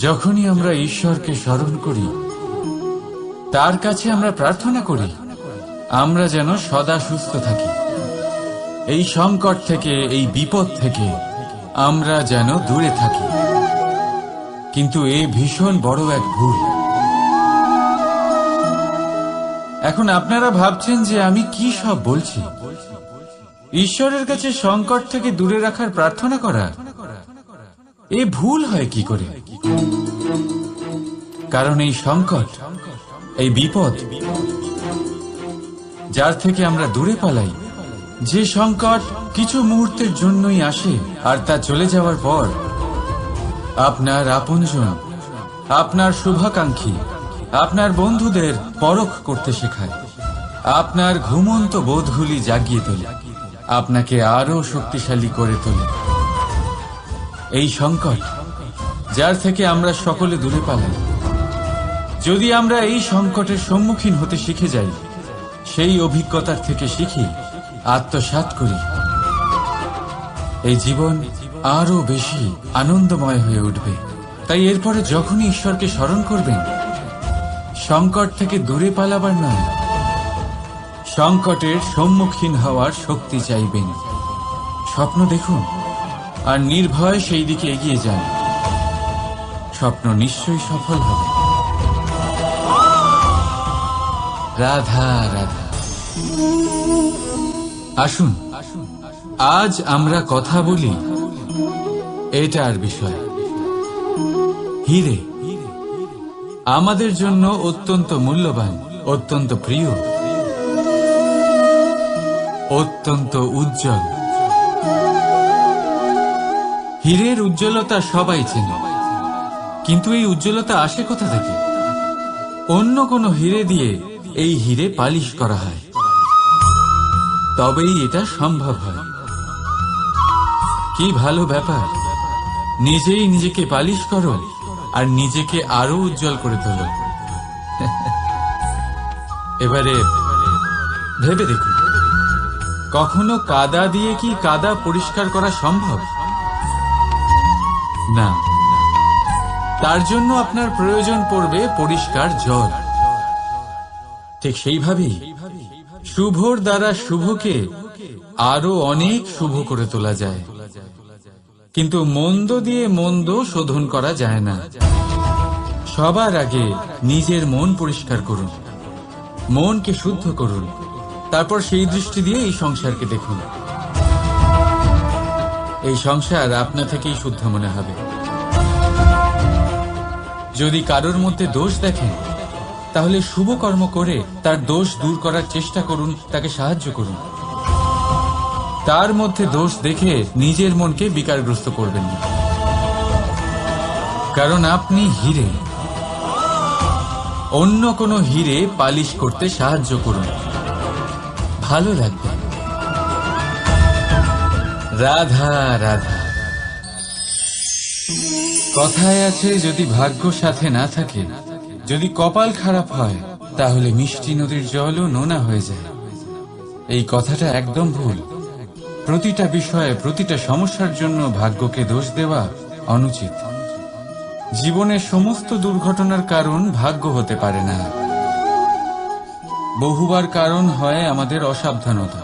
যখনই আমরা ঈশ্বরকে স্মরণ করি, তার কাছে আমরা প্রার্থনা করি আমরা যেন সদা সুস্থ থাকি, এই সংকট থেকে, এই বিপদ থেকে আমরা যেন দূরে থাকি। কিন্তু এ ভীষণ বড় এক ভুল। এখন আপনারা ভাবছেন যে আমি কি সব বলছি। ঈশ্বরের কাছে সংকট থেকে দূরে রাখার প্রার্থনা করা এ ভুল হয় কি করে? কারণ এই সংকট, এই বিপদ যার থেকে আমরা দূরে পালাই, যে সংকট কিছু মুহূর্তের জন্যই আসে আর তা চলে যাওয়ার পর আপনার আপনজন, আপনার শুভাকাঙ্ক্ষী, আপনার বন্ধুদের পরখ করতে শেখায়, আপনার ঘুমন্ত বোধগুলি জাগিয়ে তোলে, আপনাকে আরো শক্তিশালী করে তোলে। এই সংকট যার থেকে আমরা সকলে দূরে পালাই, যদি আমরা এই সংকটের সম্মুখীন হতে শিখে যাই, সেই অভিজ্ঞতার থেকে শিখি, আত্মসাৎ করি, এই জীবন আরো বেশি আনন্দময় হয়ে উঠবে। তাই এরপরে যখনই ঈশ্বরকে স্মরণ করবেন, সংকট থেকে দূরে পালাবার নয়, সংকটের সম্মুখীন হওয়ার শক্তি চাইবেন। স্বপ্ন দেখুন আর নির্ভয় সেই দিকে এগিয়ে যান। স্বপ্ন নিশ্চয়ই সফল হবে। রাধা রাধা। আসুন আজ আমরা কথা বলি এটার বিষয়। হীরে আমাদের জন্য অত্যন্ত মূল্যবান, অত্যন্ত প্রিয়, অত্যন্ত উজ্জ্বল। হীরের উজ্জ্বলতা সবাই চেনে, কিন্তু এই উজ্জ্বলতা আসে কোথা থেকে? অন্য কোনো হীরে দিয়ে এই হীরে পালিশ করা হয়, তবেই এটা সম্ভব হয়। কি ভালো ব্যাপার! নিজেই নিজেকে পালিশ করো আর নিজেকে আরো উজ্জ্বল করে তোলো। এবারে ভেবে দেখুন, কখনো কাদা দিয়ে কি কাদা পরিষ্কার করা সম্ভব? না, তার জন্য আপনার প্রয়োজন পড়বে পরিষ্কার জল। ঠিক সেইভাবেই শুভর দ্বারা শুভকে আরো অনেক শুভ করে তোলা যায়, কিন্তু মন্দ দিয়ে মন্দ শোধন করা যায় না। সবার আগে নিজের মন পরিষ্কার করুন, মনকে শুদ্ধ করুন, তারপর সেই দৃষ্টি দিয়ে এই সংসারকে দেখুন। এই সংসার আপনা থেকেই শুদ্ধ মনে হবে। যদি কারোর মধ্যে দোষ দেখেন, তাহলে শুভ কর্ম করে তার দোষ দূর করার চেষ্টা করুন, তাকে সাহায্য করুন। তার মধ্যে দোষ দেখে নিজের মনকে বিকারগ্রস্ত করবেন না, কারণ আপনি হীরে। অন্য কোনো হীরে পালিশ করতে সাহায্য করুন, ভালো লাগবে। রাধা রাধা। কথায় আছে, যদি ভাগ্য সাথে না থাকে, যদি কপাল খারাপ হয়, তাহলে মিষ্টি নদীর জলও নোনা হয়ে যায়। এই কথাটা একদম ভুল। প্রতিটা বিষয়ে, প্রতিটা সমস্যার জন্য ভাগ্যকে দোষ দেওয়া অনুচিত। জীবনের সমস্ত দুর্ঘটনার কারণ ভাগ্য হতে পারে না। বহুবার কারণ হয় আমাদের অসাবধানতা।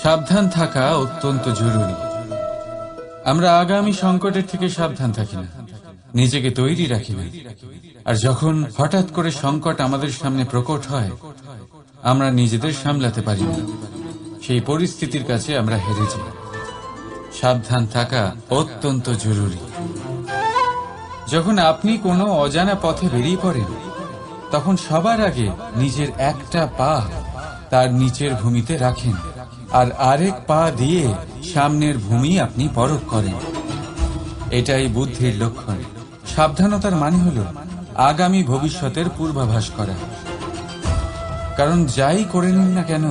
সাবধান থাকা অত্যন্ত জরুরি। আমরা আগামী সংকটের থেকে সাবধান থাকি না, নিজেকে তৈরি রাখি না। আর যখন হঠাৎ করে সংকট আমাদের সামনে প্রকট হয়, আমরা নিজেদের সামলাতে পারি না। সেই পরিস্থিতির কাছে আমরা হেরে যাই। সাবধান থাকা অত্যন্ত জরুরি। যখন আপনি কোনো অজানা পথে বেরিয়ে পড়েন, তখন সবার আগে নিজের একটা পা তার নিচের ভূমিতে রাখেন, আর আরেক পা দিয়ে সামনের ভূমি আপনি পরখ করেন। এটাই বুদ্ধির লক্ষণ। সাবধানতার মানে হল আগামী ভবিষ্যতের পূর্বাভাস করা। কারণ যাই করে নিন না কেন,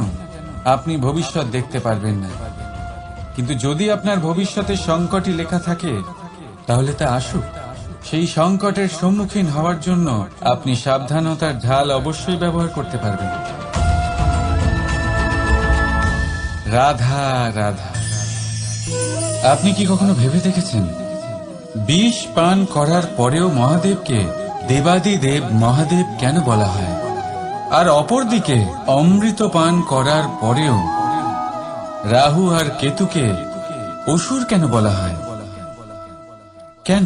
আপনি ভবিষ্যৎ দেখতে পারবেন না। কিন্তু যদি আপনার ভবিষ্যতের সংকটই লেখা থাকে, তাহলে তা আসুক। সেই সংকটের সম্মুখীন হওয়ার জন্য আপনি সাবধানতার ঢাল অবশ্যই ব্যবহার করতে পারবেন। রাধা রাধা। আপনি কি কখনো ভেবে দেখেছেন বিষ পান করার পরেও মহাদেবকে দেবাদিদেব মহাদেব কেন বলা হয়, আর অপরদিকে অমৃত পান করার পরেও রাহু আর কেতুকে অসুর কেন বলা হয়? কেন?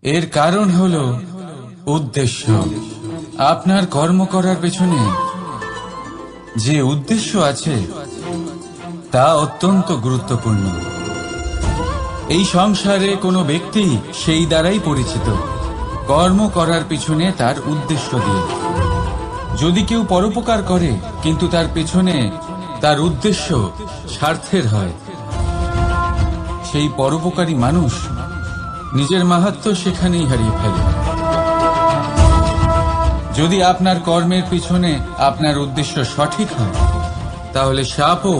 এর কারণ হল উদ্দেশ্য। আপনার কর্ম করার পেছনে যে উদ্দেশ্য আছে তা অত্যন্ত গুরুত্বপূর্ণ। এই সংসারে কোনো ব্যক্তি সেই দ্বারাই পরিচিত, কর্ম করার পিছনে তার উদ্দেশ্য দিয়ে। যদি কেউ পরোপকার করে কিন্তু তার পেছনে তার উদ্দেশ্য স্বার্থের হয়, সেই পরোপকারী মানুষ নিজের মাহাত্ম্য সেখানেই হারিয়ে ফেলে। যদি আপনার কর্মের পিছনে আপনার উদ্দেশ্য সঠিক হয়, তাহলে শাপও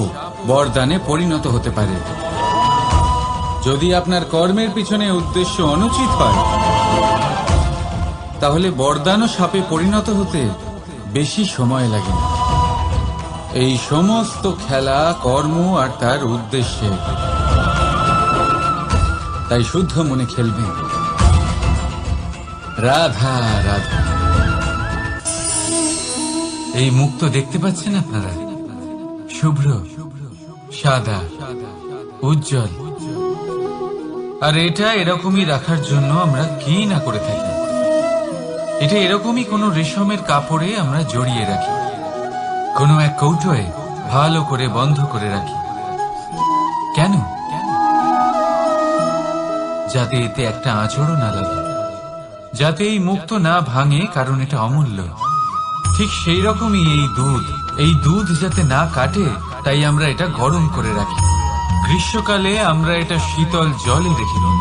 বরদানে পরিণত হতে পারে। যদি আপনার কর্মের পিছনে উদ্দেশ্য অনুচিত হয়, তাহলে বরদানও শাপে পরিণত হতে বেশি সময় লাগে না। এই সমস্ত খেলা কর্ম আর তার উদ্দেশ্যে। তাই শুদ্ধ মনে খেলবেন। রাধা রাধা। এই মুক্ত দেখতে পাচ্ছেন আপনারা, শুভ্র, সাদা, উজ্জ্বল। আর এটা এরকমই রাখার জন্য আমরা কি না করে থাকি। এটা এরকমই কোনো রেশমের কাপড়ে আমরা জড়িয়ে রাখি, কোনো এক কৌটোয় ভালো করে বন্ধ করে রাখি। কেন? যাতে এতে একটা আঁচড়ও না লাগে, যাতে এই মুক্ত না ভাঙে, কারণ এটা অমূল্য। ঠিক সেই রকমই এই দুধ যাতে না কাটে, তাই আমরা এটা গরম করে রাখি। গ্রীষ্মকালে আমরা এটা শীতল জলে রেখে দিই,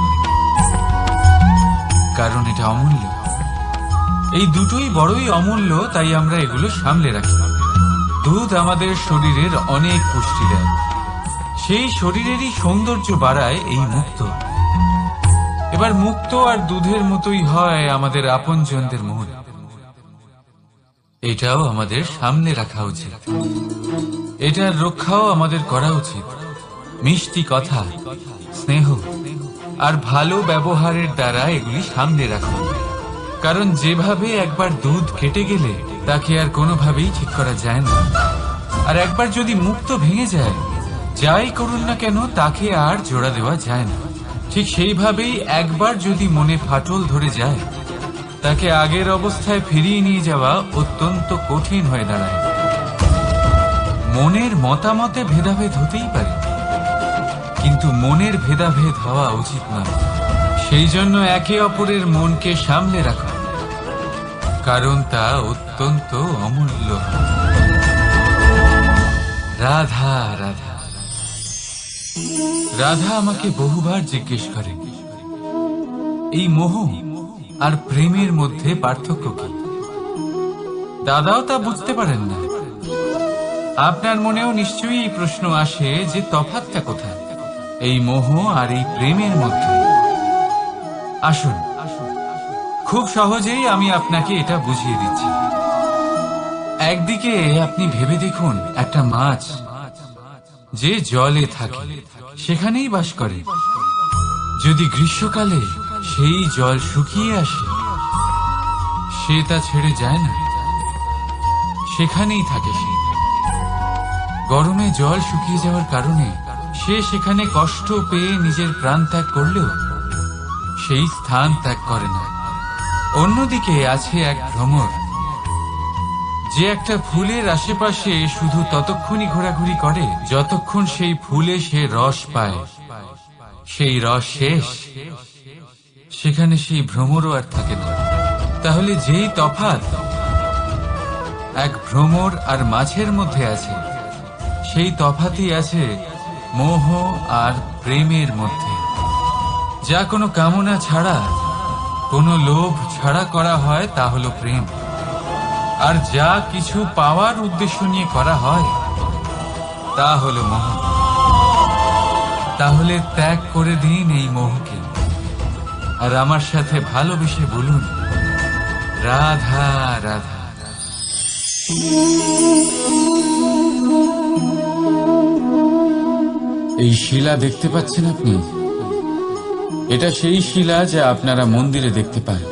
কারণ এটা অমূল্য। এই দুটোই বড়ই অমূল্য, তাই আমরা এগুলো সামলে রাখি। দুধ আমাদের শরীরের অনেক পুষ্টি দেয়, সেই শরীরেরই সৌন্দর্য বাড়ায় এই মুক্ত। এবার মুক্ত আর দুধের মতোই হয় আমাদের আপনজনদের মন। এটাও আমাদের সামনে রাখা উচিত, এটার রক্ষাও আমাদের করা উচিত। মিষ্টি কথা, স্নেহ আর ভালো ব্যবহারের দ্বারা এগুলি সামনে রাখা। কারণ যেভাবে একবার দুধ কেটে গেলে তাকে আর কোনোভাবেই ঠিক করা যায় না, আর একবার যদি মুক্ত ভেঙে যায়, যাই করুন না কেন তাকে আর জোড়া দেওয়া যায় না। ঠিক সেইভাবেই একবার যদি মনে ফাটল ধরে যায়, তাকে আগের অবস্থায় ফিরিয়ে নিয়ে যাওয়া অত্যন্ত কঠিন হয়ে দাঁড়ায়। মনের মতামতে ভেদাভেদ হতেই পারে, কিন্তু মনের ভেদাভেদ হওয়া উচিত নয়। সেই জন্য একে অপরের মনকে সামলে রাখা, কারণ তা অত্যন্ত অমূল্য। রাধা রাধা। রাধা আমাকে বহুবার জিজ্ঞেস করে, এই মোহ আর প্রেমের মধ্যে পার্থক্য কি? দাদাও তা বুঝতে পারেন না। আপনার মনেও নিশ্চয়ই এই প্রশ্ন আসে যে তফাৎটা কোথায় এই মোহ আর এই প্রেমের মধ্যে। আসুন, খুব সহজেই আমি আপনাকে এটা বুঝিয়ে দিচ্ছি। একদিকে আপনি ভেবে দেখুন, একটা মাছ যে জলে থাকে সেখানেই বাস করে। যদি গ্রীষ্মকালে সেই জল শুকিয়ে আসে, সে তা ছেড়ে যায় না, সেখানেই থাকে সে। গরমে জল শুকিয়ে যাওয়ার কারণে সে সেখানে কষ্ট পেয়ে নিজের প্রাণ ত্যাগ করলেও সেই স্থান ত্যাগ করে না। অন্যদিকে আছে এক ভ্রমর, যে একটা ফুলের আশেপাশে শুধু ততক্ষণই ঘোরাঘুরি করে যতক্ষণ সেই ফুলে সে রস পায়। সেই রস শেষ, সেখানে সেই ভ্রমরও আর থাকে না। তাহলে যেই তফাৎ এক ভ্রমর আর মাছের মধ্যে আছে, সেই তফাতই আছে মোহ আর প্রেমের মধ্যে। যা কোনো কামনা ছাড়া, কোনো লোভ ছাড়া করা হয় তা হলো প্রেম। আর যা কিছু পাওয়ার উদ্দেশ্য নিয়ে করা হয় তা হলো মোহ। তাহলে ত্যাগ করে দিন এই মোহকে, আর আমার সাথে ভালোবেসে বলুন, রাধা রাধা। এই শিলা দেখতে পাচ্ছেন আপনি? এটা সেই শিলা যা আপনারা মন্দিরে দেখতে পান,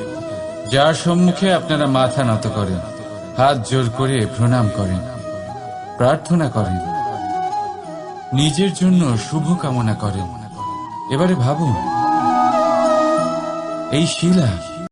যার সম্মুখে আপনারা মাথা নত করেন, হাত জোর করে প্রণাম করেন, প্রার্থনা করেন, নিজের জন্য শুভ কামনা করেন। এবারে ভাবুন, এই শিলা